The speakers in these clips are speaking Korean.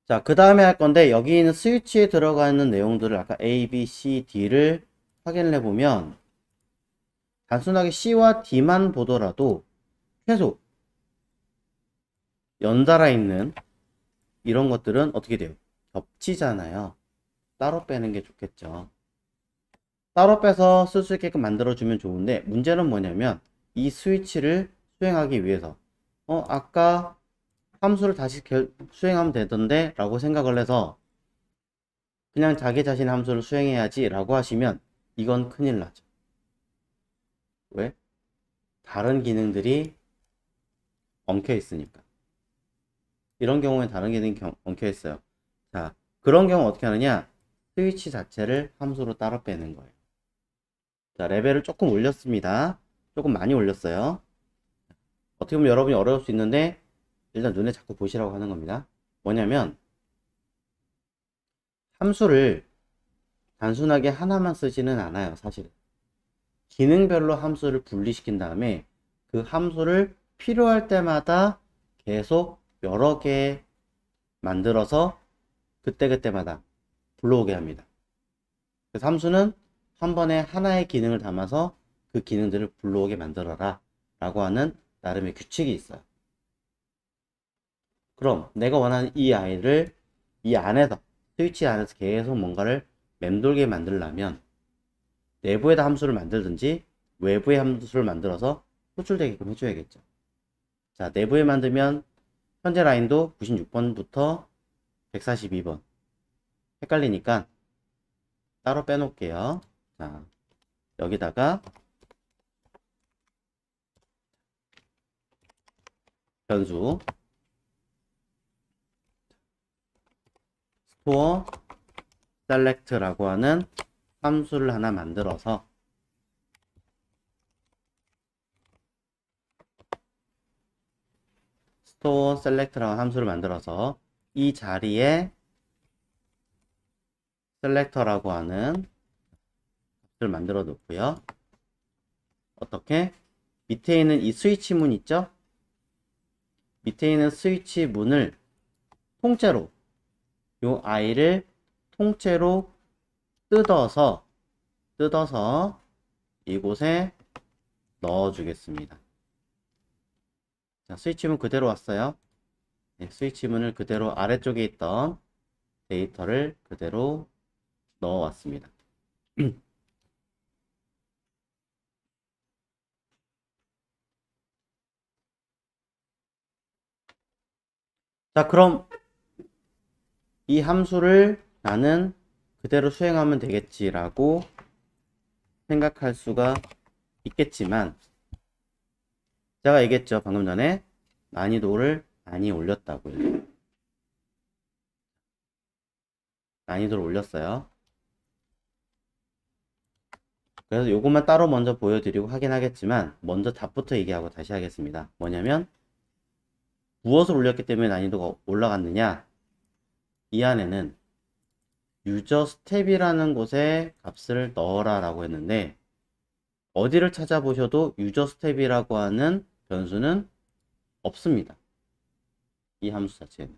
자, 그 다음에 할 건데, 여기 있는 스위치에 들어가 있는 내용들을 아까 A, B, C, D를 확인을 해보면, 단순하게 C와 D만 보더라도 최소 연달아 있는 이런 것들은 어떻게 돼요? 겹치잖아요. 따로 빼는 게 좋겠죠. 따로 빼서 쓸 수 있게끔 만들어주면 좋은데, 문제는 뭐냐면, 이 스위치를 수행하기 위해서, 아까 함수를 다시 수행하면 되던데? 라고 생각을 해서, 그냥 자기 자신의 함수를 수행해야지 라고 하시면, 이건 큰일 나죠. 왜? 다른 기능들이 엉켜 있으니까. 이런 경우엔 다른 기능이 엉켜 있어요. 자, 그런 경우 어떻게 하느냐? 스위치 자체를 함수로 따로 빼는 거예요. 자, 레벨을 조금 올렸습니다. 조금 많이 올렸어요. 어떻게 보면 여러분이 어려울 수 있는데 일단 눈에 자꾸 보시라고 하는 겁니다. 뭐냐면 함수를 단순하게 하나만 쓰지는 않아요. 사실 기능별로 함수를 분리시킨 다음에 그 함수를 필요할 때마다 계속 여러 개 만들어서 그때그때마다 불러오게 합니다. 그래서 함수는 한 번에 하나의 기능을 담아서 그 기능들을 불러오게 만들어라 라고 하는 나름의 규칙이 있어요. 그럼 내가 원하는 이 아이를 이 안에서 스위치 안에서 계속 뭔가를 맴돌게 만들려면 내부에다 함수를 만들든지 외부에 함수를 만들어서 호출되게끔 해줘야겠죠. 자, 내부에 만들면 현재 라인도 96번부터 142번 헷갈리니까 따로 빼놓을게요. 자, 여기다가 변수 스토어 셀렉트라고 하는 함수를 하나 만들어서 스토어 셀렉트라는 함수를 만들어서 이 자리에 셀렉터라고 하는 값을 만들어 놓고요. 어떻게? 밑에 있는 이 스위치 문 있죠? 밑에 있는 스위치 문을 통째로 요 i를 통째로 뜯어서 이곳에 넣어 주겠습니다. 자, 스위치 문 그대로 왔어요. 네, 스위치 문을 그대로 아래쪽에 있던 데이터를 그대로 넣어 왔습니다. 자, 그럼 이 함수를 나는 그대로 수행하면 되겠지라고 생각할 수가 있겠지만 제가 얘기했죠. 방금 전에 난이도를 많이 올렸다고요. 난이도를 올렸어요. 그래서 요것만 따로 먼저 보여드리고 확인하겠지만 먼저 답부터 얘기하고 다시 하겠습니다. 뭐냐면 무엇을 올렸기 때문에 난이도가 올라갔느냐, 이 안에는 유저 스텝이라는 곳에 값을 넣어라 라고 했는데 어디를 찾아보셔도 유저 스텝이라고 하는 변수는 없습니다. 이 함수 자체는.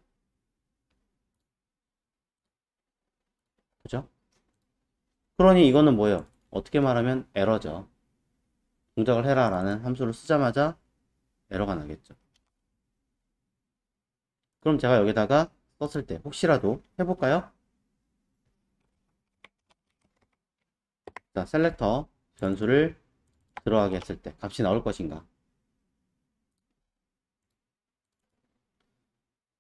그죠? 그러니 이거는 뭐예요? 어떻게 말하면 에러죠. 동작을 해라 라는 함수를 쓰자마자 에러가 나겠죠. 그럼 제가 여기다가 썼을 때 혹시라도 해볼까요? 자, 셀렉터 변수를 들어가게 했을 때 값이 나올 것인가?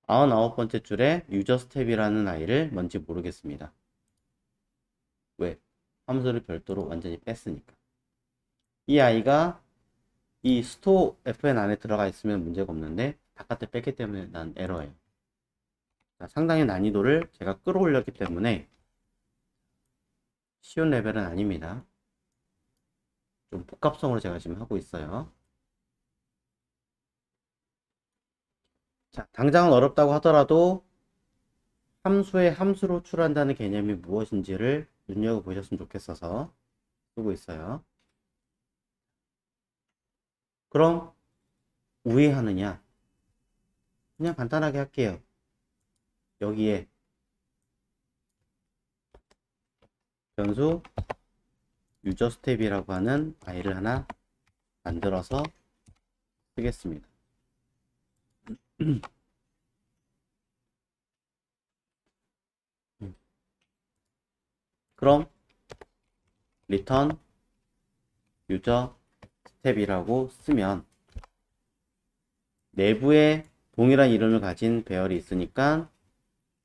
99번째 줄에 유저 스텝이라는 아이를 뭔지 모르겠습니다. 왜? 함수를 별도로 완전히 뺐으니까. 이 아이가 이 스토어 fn 안에 들어가 있으면 문제가 없는데 바깥에 뺐기 때문에 난 에러예요. 자, 상당히 난이도를 제가 끌어올렸기 때문에 쉬운 레벨은 아닙니다. 좀 복합성으로 제가 지금 하고 있어요. 자, 당장은 어렵다고 하더라도 함수의 함수로 출한다는 개념이 무엇인지를 눈여겨보셨으면 좋겠어서 쓰고 있어요. 그럼 우회하느냐? 그냥 간단하게 할게요. 여기에 변수 유저 스텝이라고 하는 파일을 하나 만들어서 쓰겠습니다. 그럼 return 유저 스텝이라고 쓰면 내부에 동일한 이름을 가진 배열이 있으니까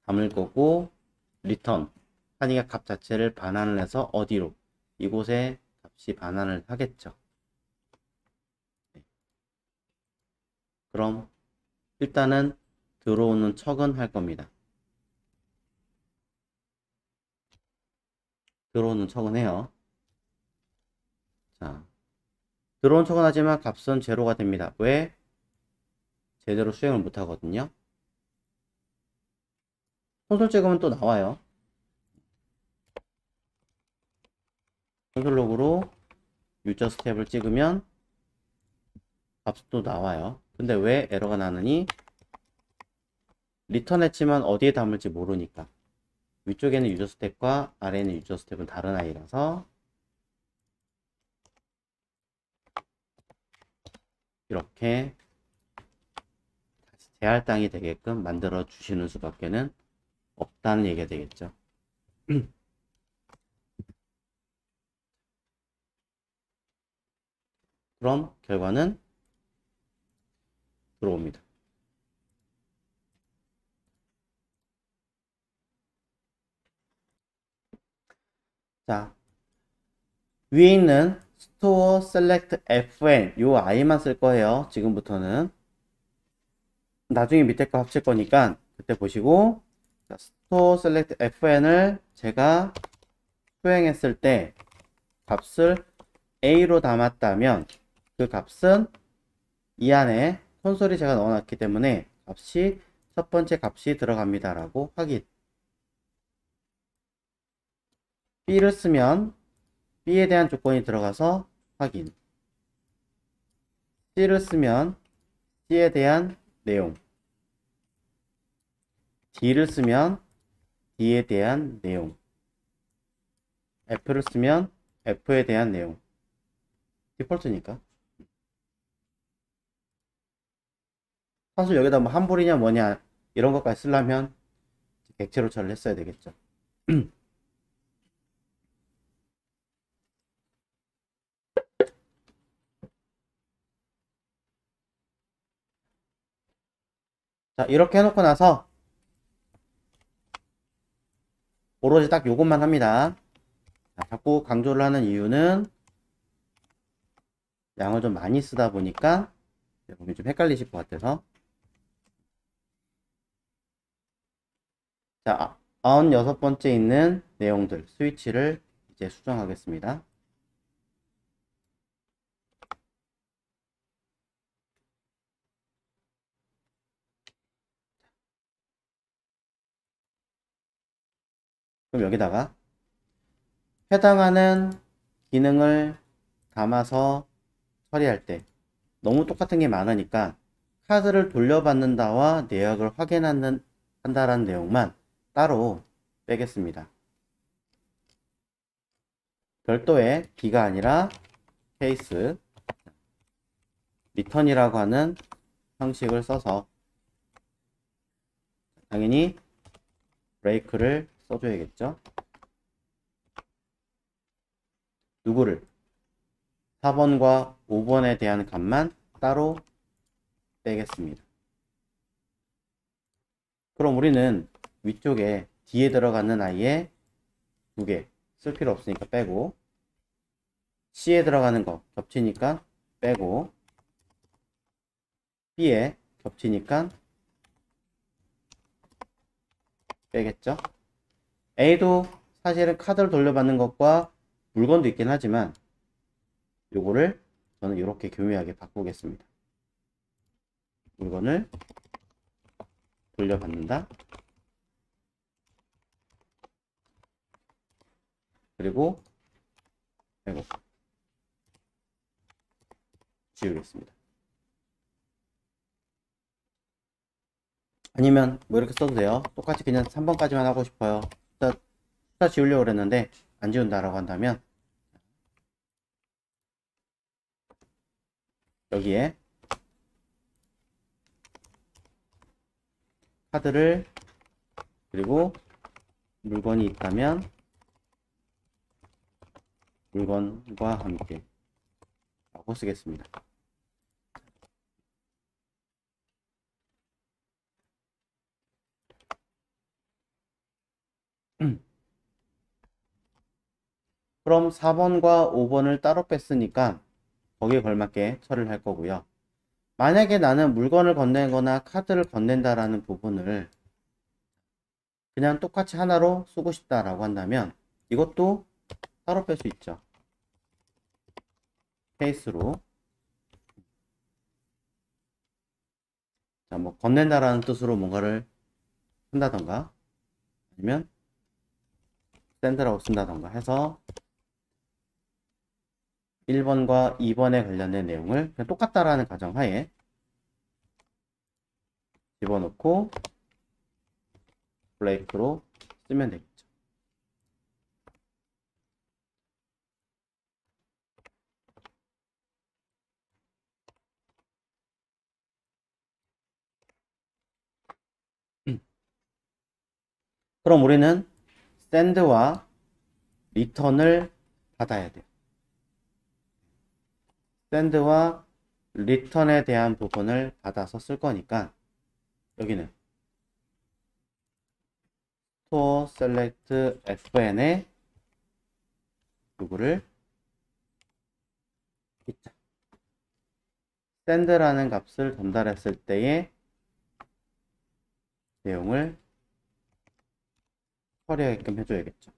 담을 거고, return 하니까 값 자체를 반환을 해서 어디로? 이곳에 값이 반환을 하겠죠. 그럼 일단은 들어오는 척은 할 겁니다. 들어오는 척은 해요. 자, 들어온 척은 하지만 값은 제로가 됩니다. 왜? 제대로 수행을 못 하거든요. 콘솔 찍으면 또 나와요. 콘솔 로그로 유저 스텝을 찍으면 값도 나와요. 근데 왜 에러가 나느니? 리턴 했지만 어디에 담을지 모르니까. 위쪽에는 유저 스텝과 아래에는 유저 스텝은 다른 아이라서 이렇게 다시 재할당이 되게끔 만들어 주시는 수밖에는 없다는 얘기가 되겠죠. 그럼 결과는 들어옵니다. 자, 위에 있는 store select fn 요 i만 쓸 거예요. 지금부터는 나중에 밑에 거 합칠 거니까 그때 보시고, 자, store select fn을 제가 수행했을 때 값을 a로 담았다면 그 값은 이 안에 콘솔이 제가 넣어놨기 때문에 값이 첫 번째 값이 들어갑니다 라고 확인. b를 쓰면 b에 대한 조건이 들어가서 확인. c를 쓰면 c에 대한 내용, d를 쓰면 d에 대한 내용, f를 쓰면 f에 대한 내용. 디폴트니까. 사실 여기다 뭐 함불이냐 뭐냐 이런 것까지 쓰려면 객체로 처리를 했어야 되겠죠. 자, 이렇게 해놓고 나서 오로지 딱 요것만 합니다. 자, 자꾸 강조를 하는 이유는 양을 좀 많이 쓰다 보니까 여러분이 좀 헷갈리실 것 같아서. 자, 96번째 있는 내용들 스위치를 이제 수정하겠습니다. 그럼 여기다가 해당하는 기능을 담아서 처리할 때 너무 똑같은 게 많으니까 카드를 돌려받는다와 내역을 한다라는 내용만 따로 빼겠습니다. 별도의 B가 아니라 케이스 리턴이라고 하는 형식을 써서 당연히 브레이크를 써줘야겠죠. 누구를? 4번과 5번에 대한 값만 따로 빼겠습니다. 그럼 우리는 위쪽에 D에 들어가는 아이에 2개 쓸 필요 없으니까 빼고, C에 들어가는 거 겹치니까 빼고, B에 겹치니까 빼겠죠. A도 사실은 카드를 돌려받는 것과 물건도 있긴 하지만 요거를 저는 이렇게 교묘하게 바꾸겠습니다. 물건을 돌려받는다. 그리고 빼고 지우겠습니다. 아니면 뭐 이렇게 써도 돼요. 똑같이 그냥 3번까지만 하고 싶어요. 숫자 지우려고 그랬는데 안 지운다라고 한다면 여기에 카드를 그리고 물건이 있다면 물건과 함께 라고 쓰겠습니다. 그럼 4번과 5번을 따로 뺐으니까 거기에 걸맞게 처리를 할 거고요. 만약에 나는 물건을 건네거나 카드를 건넨다라는 부분을 그냥 똑같이 하나로 쓰고 싶다라고 한다면 이것도 따로 뺄 수 있죠. 케이스로. 자, 뭐 건넨다라는 뜻으로 뭔가를 쓴다던가 아니면 샌드라고 쓴다던가 해서 1번과 2번에 관련된 내용을 그냥 똑같다라는 가정하에 집어넣고 브레이크로 쓰면 되겠죠. 그럼 우리는 샌드와 리턴을 받아야 돼요. 샌드와 리턴에 대한 부분을 받아서 쓸 거니까 여기는 store select fn에 누구를 있자. 샌드라는 값을 전달했을 때의 내용을 처리하게끔 해줘야겠죠.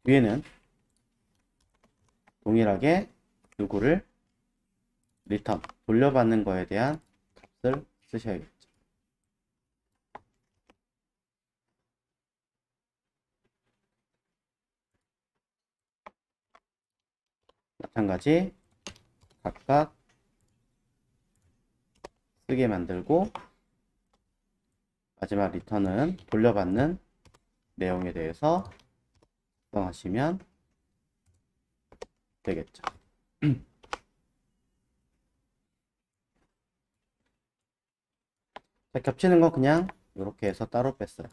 위에는 동일하게 누구를 리턴 돌려받는 거에 대한 값을 쓰셔야겠죠. 마찬가지 각각 쓰게 만들고 마지막 리턴은 돌려받는 내용에 대해서 작성하시면 되겠죠. 자, 겹치는 거 그냥 이렇게 해서 따로 뺐어요.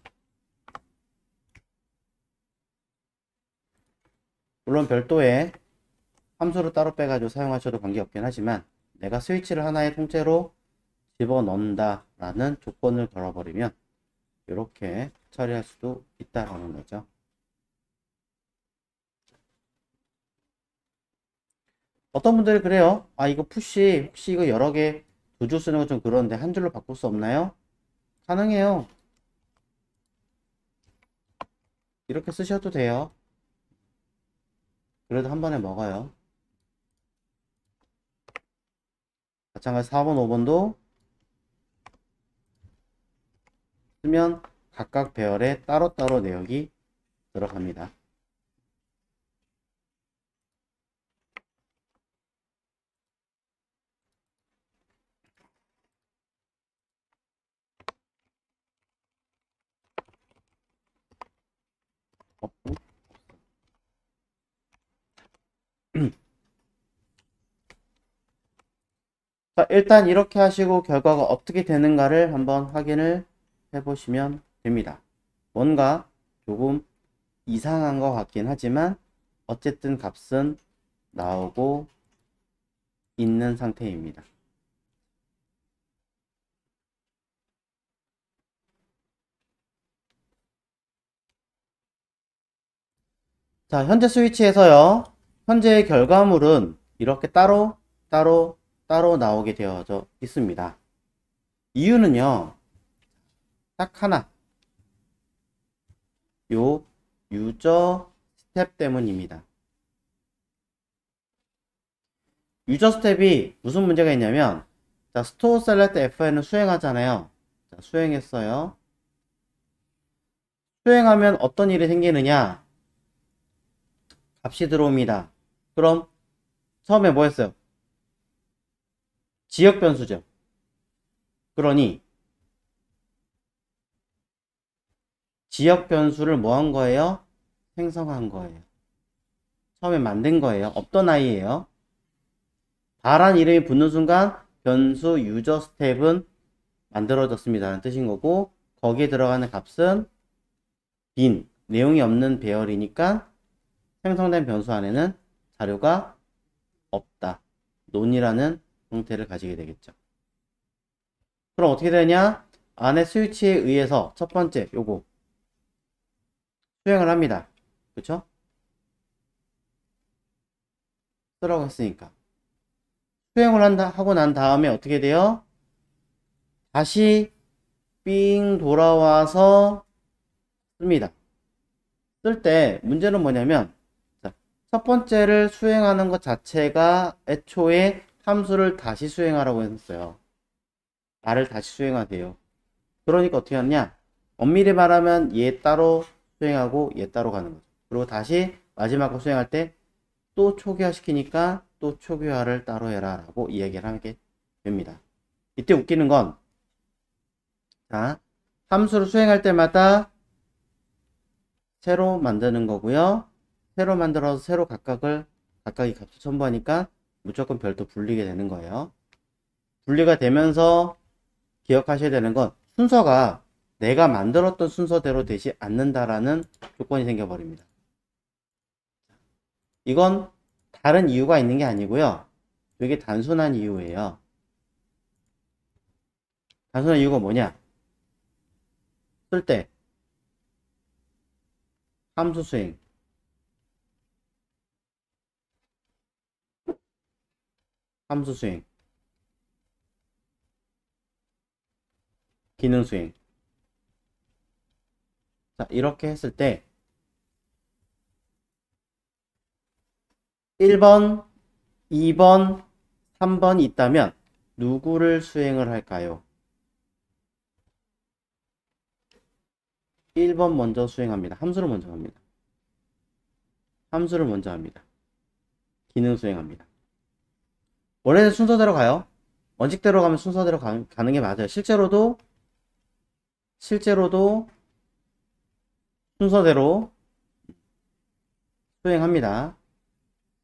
물론 별도의 함수를 따로 빼가지고 사용하셔도 관계없긴 하지만 내가 스위치를 하나의 통째로 집어넣는다 라는 조건을 걸어버리면 이렇게 처리할 수도 있다라는 거죠. 어떤 분들이 그래요. 아, 이거 푸시 혹시 이거 여러 개 두 줄 쓰는 거 좀 그런데 한 줄로 바꿀 수 없나요? 가능해요. 이렇게 쓰셔도 돼요. 그래도 한 번에 먹어요. 마찬가지 4번, 5번도 쓰면 각각 배열에 따로따로 내역이 들어갑니다. 자, 일단 이렇게 하시고 결과가 어떻게 되는가를 한번 확인을 해보시면 됩니다. 뭔가 조금 이상한 것 같긴 하지만 어쨌든 값은 나오고 있는 상태입니다. 자, 현재 스위치에서요. 현재의 결과물은 이렇게 따로 나오게 되어져 있습니다. 이유는요. 딱 하나. 요 유저 스텝 때문입니다. 유저 스텝이 무슨 문제가 있냐면 자, 스토어 셀렉트 FN을 수행하잖아요. 자, 수행했어요. 수행하면 어떤 일이 생기느냐? 값이 들어옵니다. 그럼 처음에 뭐 했어요? 지역 변수죠. 그러니 지역 변수를 뭐 한 거예요? 생성한 거예요. 처음에 만든 거예요. 없던 아이예요. 바란 이름이 붙는 순간 변수 유저 스텝은 만들어졌습니다라는 뜻인 거고, 거기에 들어가는 값은 빈, 내용이 없는 배열이니까 생성된 변수 안에는 자료가 없다. 논이라는 형태를 가지게 되겠죠. 그럼 어떻게 되냐? 안에 스위치에 의해서 첫 번째 요거 수행을 합니다. 그쵸? 쓰라고 했으니까. 수행을 하고 난 다음에 어떻게 돼요? 다시 삥 돌아와서 씁니다. 쓸 때 문제는 뭐냐면, 자, 첫 번째를 수행하는 것 자체가 애초에 함수를 다시 수행하라고 했어요. 말을 다시 수행하세요. 그러니까 어떻게 하냐? 엄밀히 말하면 얘 따로 수행하고 얘 따로 가는 거죠. 그리고 다시 마지막 거 수행할 때 또 초기화 시키니까 또 초기화를 따로 해라 라고 이야기를 하게 됩니다. 이때 웃기는 건, 자, 함수를 수행할 때마다 새로 만드는 거고요. 새로 만들어서 새로 각각이 값을 첨부하니까 무조건 별도 불리게 되는 거예요. 분리가 되면서 기억하셔야 되는 건, 순서가 내가 만들었던 순서대로 되지 않는다라는 조건이 생겨버립니다. 이건 다른 이유가 있는 게 아니고요. 되게 단순한 이유예요. 단순한 이유가 뭐냐? 쓸 때 함수 수행, 함수 수행, 기능 수행. 자, 이렇게 했을 때 1번, 2번, 3번이 있다면 누구를 수행을 할까요? 1번 먼저 수행합니다. 함수를 먼저 합니다. 함수를 먼저 합니다. 기능 수행합니다. 원래는 순서대로 가요. 원칙대로 가면 순서대로 가는 게 맞아요. 실제로도 순서대로 수행합니다.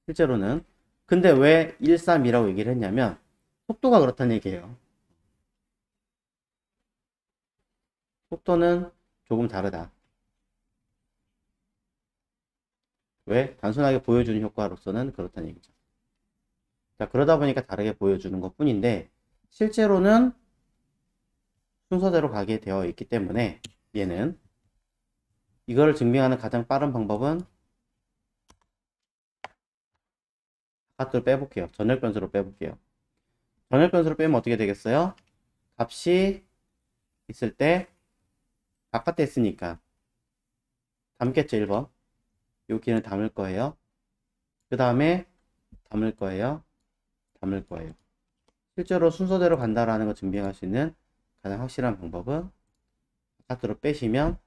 실제로는. 근데 왜 1, 3이라고 얘기를 했냐면 속도가 그렇다는 얘기예요. 속도는 조금 다르다. 왜? 단순하게 보여주는 효과로서는 그렇다는 얘기죠. 자, 그러다 보니까 다르게 보여주는 것 뿐인데, 실제로는 순서대로 가게 되어 있기 때문에 얘는, 이거를 증명하는 가장 빠른 방법은 바깥으로 빼볼게요. 전열 변수로 빼볼게요. 전열 변수로 빼면 어떻게 되겠어요? 값이 있을 때 바깥에 있으니까 담겠죠. 1번. 여기는 담을 거예요. 그 다음에 담을 거예요. 실제로 순서대로 간다라는 걸 증명할 수 있는 가장 확실한 방법은 바깥으로 빼시면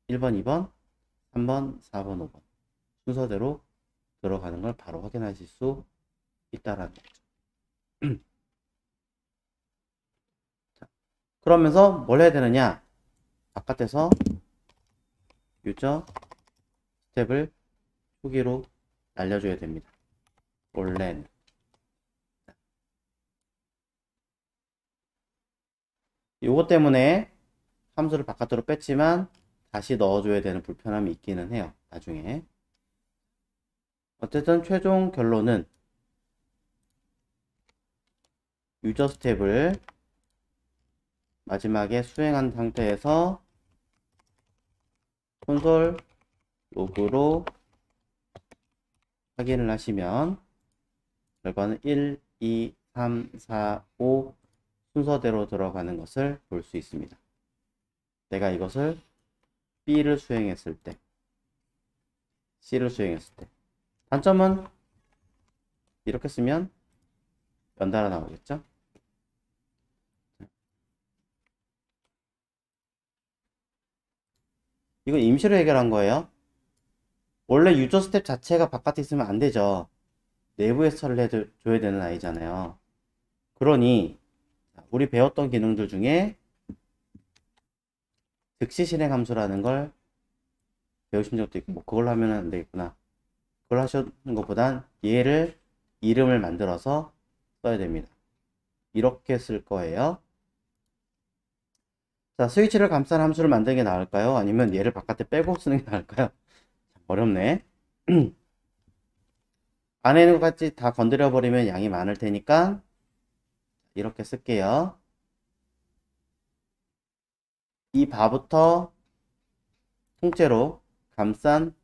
1번, 2번, 3번, 4번, 5번 순서대로 들어가는 걸 바로 확인하실 수 있다라는 거죠. 자, 그러면서 뭘 해야 되느냐? 바깥에서 유저 스텝을 초기로 날려줘야 됩니다. 원래는. 요거 때문에 함수를 바깥으로 뺐지만 다시 넣어줘야 되는 불편함이 있기는 해요. 나중에. 어쨌든 최종 결론은 유저 스텝을 마지막에 수행한 상태에서 콘솔 로그로 확인을 하시면 결과는 1, 2, 3, 4, 5 순서대로 들어가는 것을 볼 수 있습니다. 내가 이것을 B를 수행했을 때, C를 수행했을 때. 단점은 이렇게 쓰면 연달아 나오겠죠? 이건 임시로 해결한 거예요. 원래 유저 스텝 자체가 바깥에 있으면 안 되죠. 내부에서 처리를 해줘야 되는 아이잖아요. 그러니 우리 배웠던 기능들 중에 즉시 실행 함수라는 걸 배우신 적도 있고, 뭐 그걸로 하면 안 되겠구나. 그걸 하시는 것보단 얘를 이름을 만들어서 써야 됩니다. 이렇게 쓸 거예요. 자, 스위치를 감싼 함수를 만드는 게 나을까요? 아니면 얘를 바깥에 빼고 쓰는 게 나을까요? 어렵네. 안에 있는 것까지 다 건드려 버리면 양이 많을 테니까 이렇게 쓸게요. 이 바부터 통째로 감싼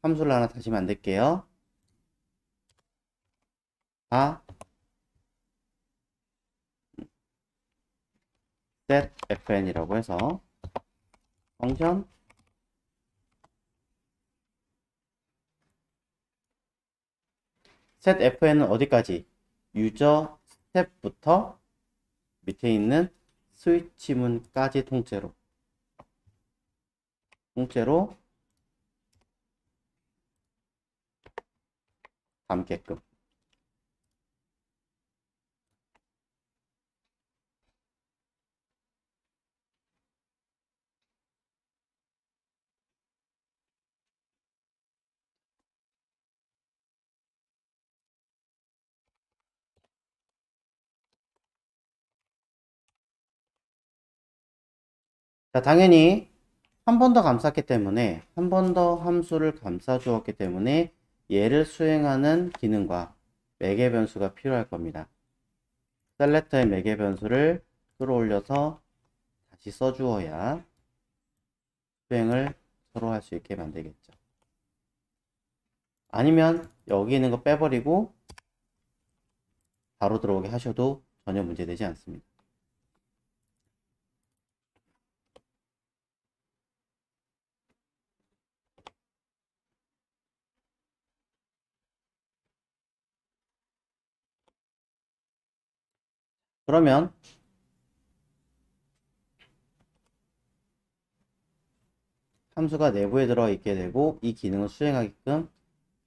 함수를 하나 다시 만들게요. 바 set fn이라고 해서 펑션 set fn은 어디까지? 유저 스텝부터 밑에 있는 스위치문까지 통째로 담게끔. 자, 당연히 한 번 더 감쌌기 때문에, 한 번 더 함수를 감싸 주었기 때문에 얘를 수행하는 기능과 매개 변수가 필요할 겁니다. 셀렉터의 매개 변수를 끌어올려서 다시 써주어야 수행을 서로 할 수 있게 만들겠죠. 아니면 여기 있는 거 빼버리고 바로 들어오게 하셔도 전혀 문제되지 않습니다. 그러면 함수가 내부에 들어 있게 되고 이 기능을 수행하게끔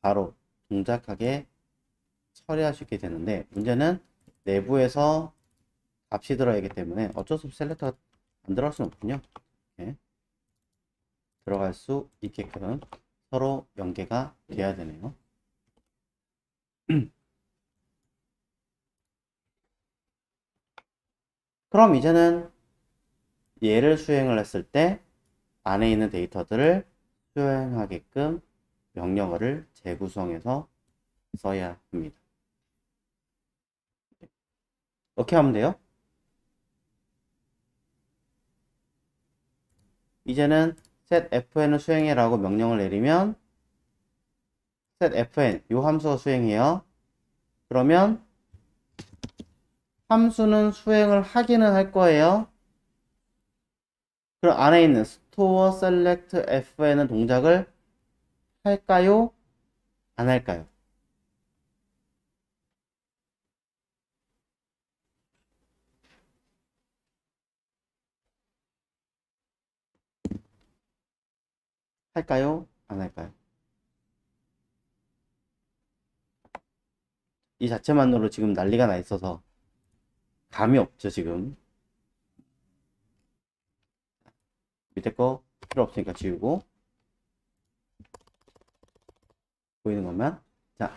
바로 동작하게 처리할 수 있게 되는데, 문제는 내부에서 값이 들어야 하기 때문에 어쩔 수 없이 셀렉터가 안 들어갈 수는 없군요. 이렇게 들어갈 수 있게끔 서로 연계가 돼야 되네요. 그럼 이제는 얘를 수행을 했을 때 안에 있는 데이터들을 수행하게끔 명령어를 재구성해서 써야 합니다. 어떻게 하면 돼요? 이제는 set fn을 수행해 라고 명령을 내리면 set fn 요 함수가 수행해요. 그러면 함수는 수행을 하기는 할 거예요. 그럼 안에 있는 store select fn은 동작을 할까요? 안 할까요? 할까요? 안 할까요? 이 자체만으로 지금 난리가 나 있어서 감이 없죠, 지금. 밑에 거 필요 없으니까 지우고 보이는 것만. 자,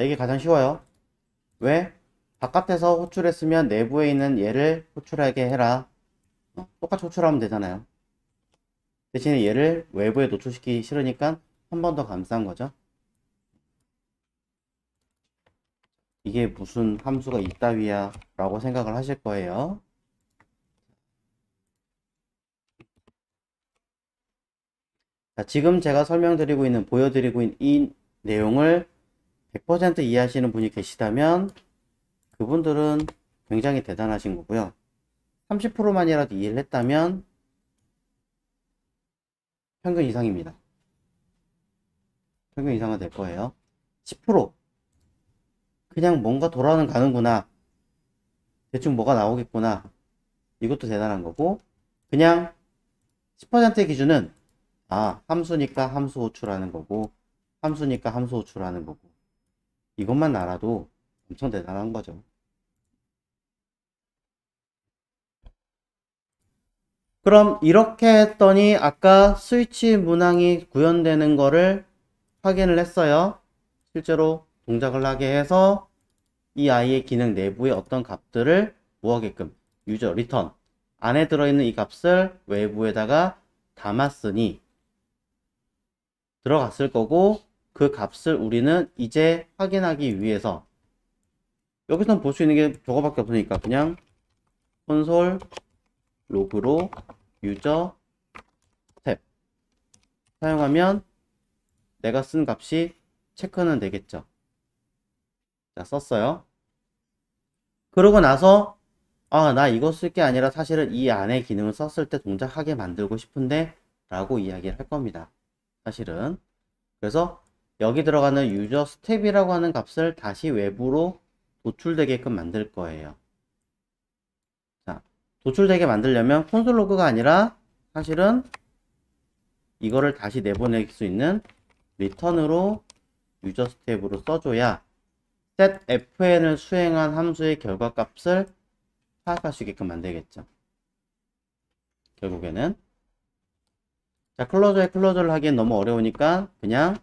이게 가장 쉬워요. 왜? 바깥에서 호출했으면 내부에 있는 얘를 호출하게 해라. 똑같이 호출하면 되잖아요. 대신에 얘를 외부에 노출시키기 싫으니까 한 번 더 감싼 거죠. 이게 무슨 함수가 있다위야 라고 생각을 하실 거예요. 자, 지금 제가 설명드리고 있는, 보여드리고 있는 이 내용을 100% 이해하시는 분이 계시다면 그분들은 굉장히 대단하신 거고요. 30%만이라도 이해를 했다면 평균 이상입니다. 평균 이상은 될 거예요. 10% 그냥 뭔가 돌아는 가는구나, 대충 뭐가 나오겠구나, 이것도 대단한 거고, 그냥 10%의 기준은 함수니까 함수 호출하는 거고, 함수니까 함수 호출하는 거고, 이것만 알아도 엄청 대단한 거죠. 그럼 이렇게 했더니 아까 스위치 문항이 구현되는 거를 확인을 했어요. 실제로 동작을 하게 해서 이 아이의 기능 내부의 어떤 값들을 뭐하게끔 유저 리턴 안에 들어있는 이 값을 외부에다가 담았으니 들어갔을 거고, 그 값을 우리는 이제 확인하기 위해서 여기서는 볼 수 있는 게 저거밖에 없으니까 그냥 콘솔 로그로 유저 스텝 사용하면 내가 쓴 값이 체크는 되겠죠. 자, 썼어요. 그러고 나서 나 이거 쓸 게 아니라 사실은 이 안에 기능을 썼을 때 동작하게 만들고 싶은데 라고 이야기를 할 겁니다. 사실은. 그래서 여기 들어가는 유저 스텝이라고 하는 값을 다시 외부로 도출되게끔 만들 거예요. 자, 도출되게 만들려면 콘솔 로그가 아니라 사실은 이거를 다시 내보낼 수 있는 리턴으로 유저 스텝으로 써줘야 setFN을 수행한 함수의 결과값을 파악할 수 있게끔 만들겠죠. 결국에는 자, 클로저에 클로저를 하기엔 너무 어려우니까 그냥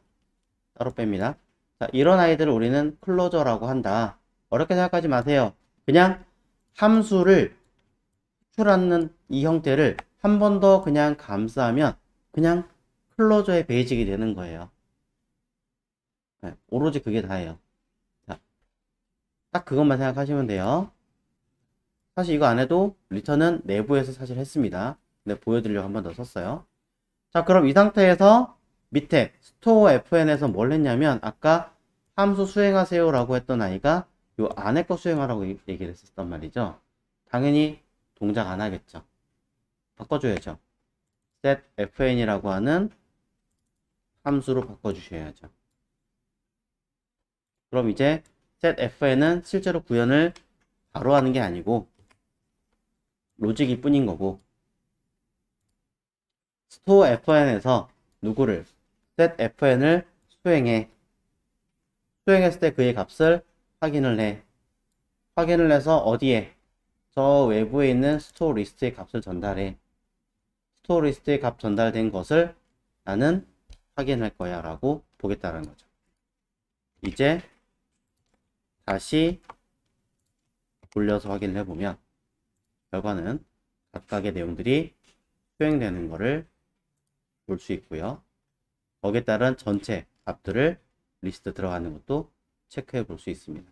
따로 뺍니다. 자, 이런 아이들을 우리는 클로저라고 한다. 어렵게 생각하지 마세요. 그냥 함수를 추출하는 이 형태를 한 번 더 그냥 감싸면 그냥 클로저의 베이직이 되는 거예요. 네, 오로지 그게 다예요. 자, 딱 그것만 생각하시면 돼요. 사실 이거 안 해도 리턴은 내부에서 사실 했습니다. 근데 보여드리려고 한 번 더 썼어요. 자, 그럼 이 상태에서 밑에 스토어 FN에서 뭘 했냐면 아까 함수 수행하세요 라고 했던 아이가 요 안에 거 수행하라고 얘기를 했었단 말이죠. 당연히 동작 안 하겠죠. 바꿔줘야죠. setFN이라고 하는 함수로 바꿔주셔야죠. 그럼 이제 setFN은 실제로 구현을 바로 하는 게 아니고 로직일 뿐인 거고, 스토어 FN에서 누구를 setFN을 수행했을 때 그의 값을 확인을 해. 확인을 해서 어디에? 저 외부에 있는 스토어 리스트의 값을 전달해. 스토어 리스트의 값 전달된 것을 나는 확인할 거야 라고 보겠다는 거죠. 이제 다시 돌려서 확인을 해보면 결과는 각각의 내용들이 수행되는 것을 볼 수 있고요. 거기에 따른 전체 값들을 리스트 들어가는 것도 체크해 볼 수 있습니다.